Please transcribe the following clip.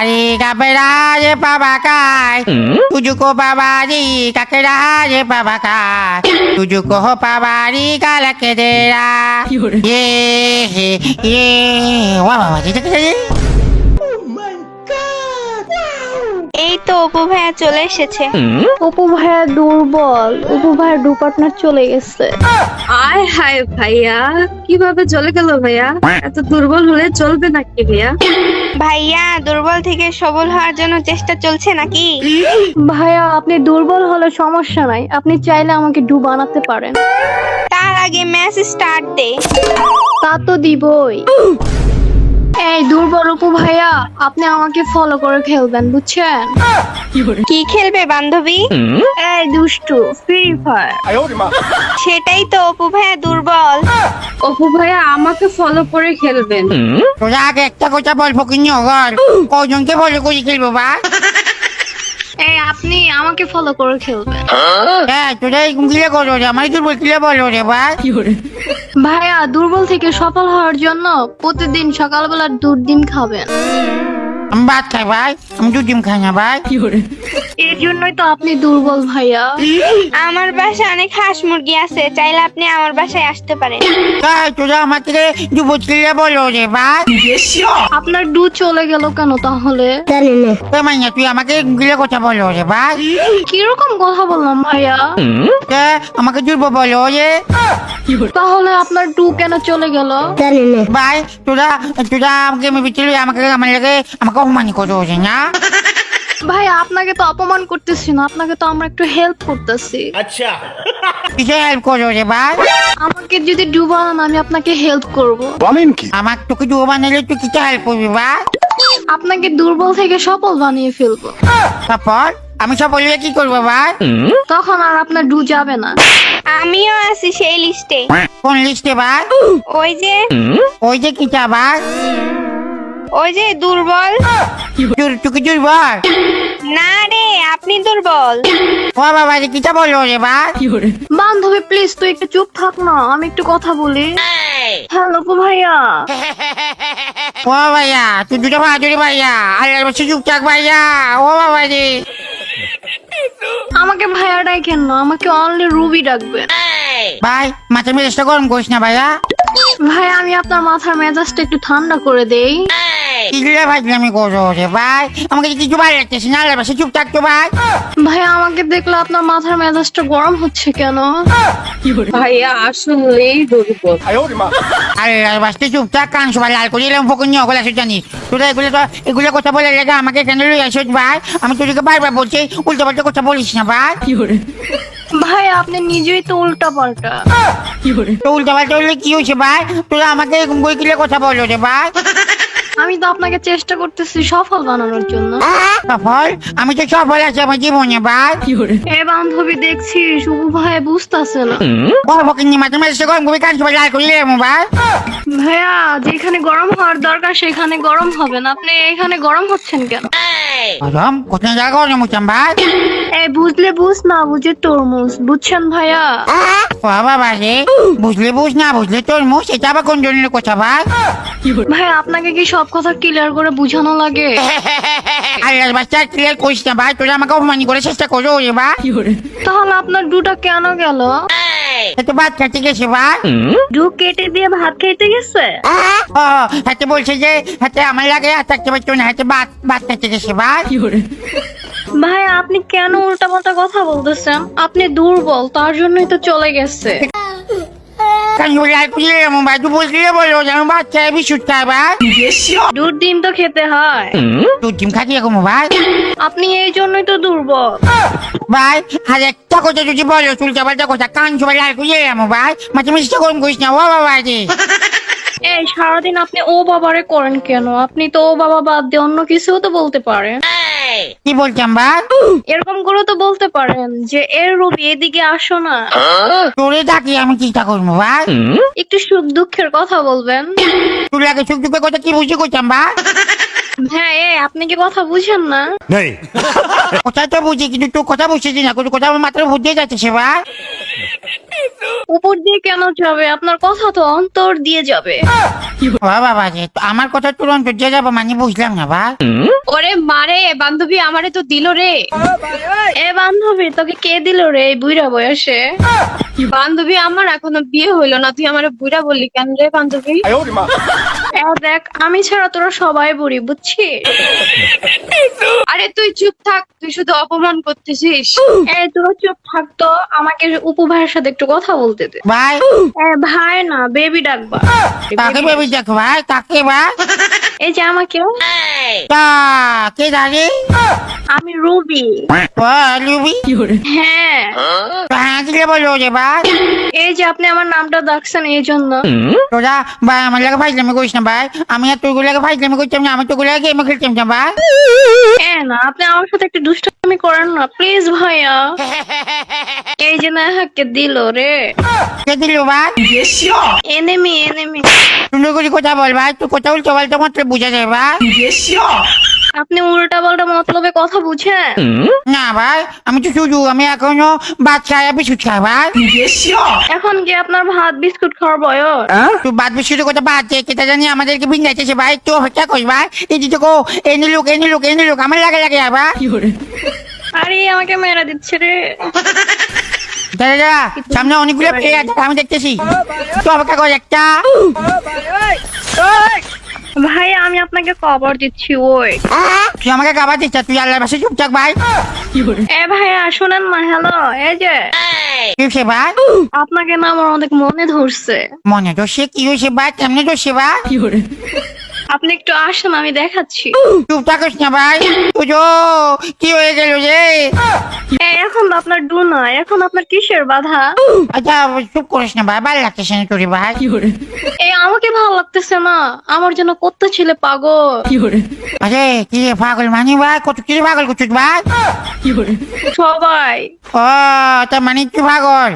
Babari kapera pabakai. Tujuko babari kakera pabakai. Tujuko babari kalakedera. Ye. Wah, এই তো অপু ভাইয়া চলে এসেছে। অপু ভাইয়া দুর্বল, অপু ভাইয়া ডু পার্টনার চলে গেছে। আয় হায় ভাইয়া, কিভাবে চলে গেল ভাইয়া? এত দুর্বল হলে চলবে নাকি ভাইয়া? ভাইয়া দুর্বল থেকে সবল হওয়ার জন্য চেষ্টা চলছে নাকি? ভাইয়া আপনি দুর্বল হলে সমস্যা নাই, আপনি চাইলে আমাকে ডু বানাতে পারেন। তার আগে ম্যাচ স্টার্ট দে। তা তো দিবই। এই দুর্বল অপু ভাইয়া, আপনি আমাকে ফলো করে খেলবেন, বুঝছেন? কি খেলবে বান্ধবী? এই দুষ্টু, ফ্রি ফায়ার। সেটাই তো অপু ভাইয়া দুর্বল। অপু ভাইয়া আমাকে ফলো করে খেলবেন। তোরা আগে একটা কথা বল ফকিনি অগর কজনকে ফলো করে খেলবো বা এই আপনি আমাকে ফলো করে খেলবেন। হ্যাঁ তোরা এরকম কিলে করো রে আমার দুর্বল কিলে বলো রে বা ভাইয়া দুর্বল থেকে সফল হওয়ার জন্য প্রতিদিন সকালবেলা দুধ ডিম খাবেন। আমি ভাত খাই ভাই, আমি দু ডিম খাই না ভাই। এর জন্যই তো আপনি দুর্বল ভাইয়া। আমার বাসায় অনেক হাঁস মুরগি আছে, চাইলে আপনি আমার বাসায় আসতে পারেন। তাই তোরা আমাকে দুর্বল কিলে বলো রে ভাই। আপনার ডু চলে গেল কেন তাহলে? মাইনা তুই আমাকে গিলে কথা বলো রে ভাই। কিরকম কথা বললাম ভাইয়া? আমাকে দুর্বল বলো রে তাহলে আপনার ডু কেন চলে গেল? ভাই। তোরা তোরা আমাকে আমাকে আমার লাগে আমাকে অপমান করো রে না ভাই আপনাকে তো অপমান করতেছি না, আপনাকে তো আমরা একটু হেল্প করতেছি। কিসে হেল্প করো রে ভাই? আমাকে যদি ডু বানান আমি আপনাকে হেল্প করব। বলেন কি? আমার তোকে দু বানালে তুই কিসে হেল্প করবি ভাই? আপনাকে দুর্বল থেকে সফল বানিয়ে ফেলবো। তারপর আমি সব বললে কি করবো ভাই? তখন আর আপনার ডু যাবে না। আমিও আছি সেই লিস্টে। কোন লিস্টে ভাই? ওই যে কিটা ভাই? ওই যে দুর্বল। তুই দুর্বল? না রে, আপনি দুর্বল। ও বাবা রে কিটা বলো রে ভাই? বান্ধবী প্লিজ তুই একটু চুপ থাক না, আমি একটু কথা বলি। হ্যালো গো ভাইয়া। ও ভাইয়া তুই দুটো ভাজুরি ভাইয়া আল্লাহর বসে চুপ থাক ভাইয়া। ও বাবা রে আমাকে ভাইয়া ডাকেন না, আমাকে অনলি রুবি ডাকবেন। ভাই মাথা মেজাজটা গরম করিস না ভাইয়া। ভাই আমি আপনার মাথার মেজাজটা একটু ঠান্ডা করে দেই। কি করে ভাজলামি করো রে ভাই? আমাকে কিছু ভালো লাগতেছে না, আল্লাহর বসে চুপ থাকতো ভাই। ভাই আমাকে দেখলে আপনার মাথার মেজাজটা গরম হচ্ছে কেন? ভাইয়া আসলেই দুর্বল। আল্লাহর বসে চুপ থাক, কান সবাই লাল করে এলাম ফকুনি অগল আসো জানিস। তোরা এগুলো কথা বলে রেখে আমাকে কেন লই আসিস ভাই? আমি তোদেরকে বারবার বলছি উল্টো পাল্টা কথা বলিস না ভাই। ভাই আপনি নিজেই তো উল্টা পাল্টা। তো উল্টো পাল্টা হলে কি হয়েছে ভাই? তোরা আমাকে এরকম করে কিলে কথা বলো রে ভাই। আমি তো আপনাকে চেষ্টা করতেছি সফল বানানোর জন্য। সফল? আমি তো সফল আছি আমার জীবনে ভাই। এ বান্ধবী দেখছি শুভ ভাই বুঝতেছে না। ফকিনি মাথা মেজাজটা গরম করে কান সবাই লাল করে এলাম ভাই। ভাইয়া যেখানে গরম হওয়ার দরকার সেখানে গরম হবে না, আপনি এখানে গরম হচ্ছেন কেন? গরম? কোথায় জায়গা গরম হচ্ছেন ভাই? এই বুঝলে বুঝ না বুঝে তরমুজ, বুঝছেন ভাইয়া? ও বাবা রে বুঝলে বুঝ না বুঝলে তরমুজ, এটা আবার কোন জনের কথা ভাই? ভাই আপনাকে কি সব কথা ক্লিয়ার করে বুঝানো লাগে? আল্লাহর বাচ্চা ক্লিয়ার করিস না ভাই, তোরা আমাকে অপমান করে চেষ্টা করো রে ভাই। তাহলে আপনার ডুটা কেন গেল? এত ভাত খাইতে গেছে ভাই। ডু কেটে দিয়ে ভাত খেতে গেছে? ও হাতে বলছে যে হাতে আমার লাগে হাত থাকতে পারতো না, হাতে ভাত খাইতে গেছে ভাই। ভাই আপনি কেন উল্টাপাল্টা কথা বলতেছেন? আপনি দুর্বল তার জন্যই তো চলে গেছে। কান সবাই লাল করে এলাম ভাই, তুই বলছিলে বলো যেন ভাত খাই বিশুট খাই ভাই। দুধ ডিম তো খেতে হয়। তুই ডিম খাচ্ছি এরকম ভাই? আপনি এই জন্যই তো দুর্বল। ভাই আর একটা কথা যদি বলো চুলটা পাল্টা কথা, কান সবাই লাল করে এলাম ভাই। মাঝে মেজাজটা গরম করিস না ও বাবা রে। এই সারাদিন আপনি ও বাবারে করেন কেন? আপনি তো ও বাবা বাদ দিয়ে অন্য কিছুও তো বলতে পারেন। কি বলতাম ভাই? এরকম করে তো বলতে পারেন যে এর রবি এদিকে আসো না। তোরে ডাকি আমি চিন্তা করবো ভাই। একটু সুখ দুঃখের কথা বলবেন। তোর লাগে সুখ দুঃখের কথা কি বুঝে করতাম ভাই? হ্যাঁ আপনি কি কথা বুঝেন না? কথা তো বুঝি কিন্তু তোর কথা বুঝেছি না, কোনো কথা আমার মাথায় ভুল দিয়ে যাচ্ছে ভাই। উপর দিয়ে কেন যাবে? আপনার কথা তো অন্তর দিয়ে যাবে। ও বাবা রে, তো আমার কথা তুরন্ত যে যাবো মানে বুঝলাম না ভাই। ওরে মারে, বান্ধবী আমারে তো দিল রে। এ বান্ধবী, তোকে কে দিল রে এই বুইড়া বয়সে? বান্ধবী, আমার এখনো বিয়ে হইলো না, তুই আমারে বুইড়া বললি কেন রে বান্ধবী? দেখ, আমি ছাড়া তোরা সবাই বুড়ি, বুঝছিস? আরে তুই চুপ থাক, তুই শুধু অপমান করতেছিস। এই তোরা চুপ থাকতো, আমাকে উপু ভাইয়ের সাথে একটু কথা বলতে দে। ভাই ভাই না, বেবি ডাকবা। কাকে ভেবে দেখো ভাই, কাকে ভাই? এই যে আমাকে। তা কে জানি? আমি রুবি। ও লুবি, হ্যাঁ, হ্যাঁ দিলে বলো রে ভাই। এই যে আপনি আমার নামটা ডাকছেন এই জন্য। তোরা ভাই আমার লাগে ফাইজলামি করিস না ভাই, আমি আর তোর লাগে ফাইজলামি করতাম না, আমি তোর লাগে গেম খেলতাম না ভাই। না, আপনি আমার সাথে একটু দুষ্টামি করেন না প্লিজ ভাইয়া। এই যে নাহাকে দিল রে। কে দিল ভাই? Enemy enemy. সুন্দর করে কথা বল ভাই, তুই কথা উল্টো পাল্টা মাত্র বুঝা যায় ভাই। আপনি উল্টা পাল্টা মতলবে কথা বুঝেন? না ভাই, আমি তো শুধু আমি এখনো ভাত খাই আর বিস্কুট খাই ভাই। এখন কি আপনার ভাত বিস্কুট খাওয়ার বয়স? তুই বাদ বিস্কুটের কথা বাদ দিয়ে কেটা জানি আমাদেরকে ভিন্দাইতেছে ভাই, তো অপেক্ষা করিস ভাই। এই যে তোকে এনে লোক এনে লোক এনে লোক আমার লাগে লাগে ভাই। আরে আমাকে মেরা দিচ্ছে রে। দাদা দাদা, সামনে অনেকগুলো প্লেয়ার আছে আমি দেখতেছি, তো অপেক্ষা কর একটা। ভাই আমি আপনাকে খবর দিচ্ছি। ওই তুই আমাকে খাবার দিচ্ছ, তুই আল্লাহর পাশে চুপ থাক ভাই। ভাইয়া শুনেন না, হ্যালো। এই যে কি হয়েছে ভাই? আপনাকে না আমার অনেক মনে ধরছে। মনে তো সে কি হয়েছে ভাই, কেমনে তো সে ভাই? আপনি একটু আসেন, আমি দেখাচ্ছি। চুপ থাকিস না ভাই, বুঝো কি হয়ে গেল রে? এখন তো আপনার ডু না, এখন আপনার কিসের বাধা? আচ্ছা চুপ করিস না ভাই, ভালো লাগতেছে না তোর ভাই। আমাকে ভালো লাগতেছে না, আমার জন্য কত ছেলে পাগল। আরে কি রে পাগল মানে ভাই, কত কি রে পাগল করছিস ভাই? সবাই। ও তার মানে তুই পাগল?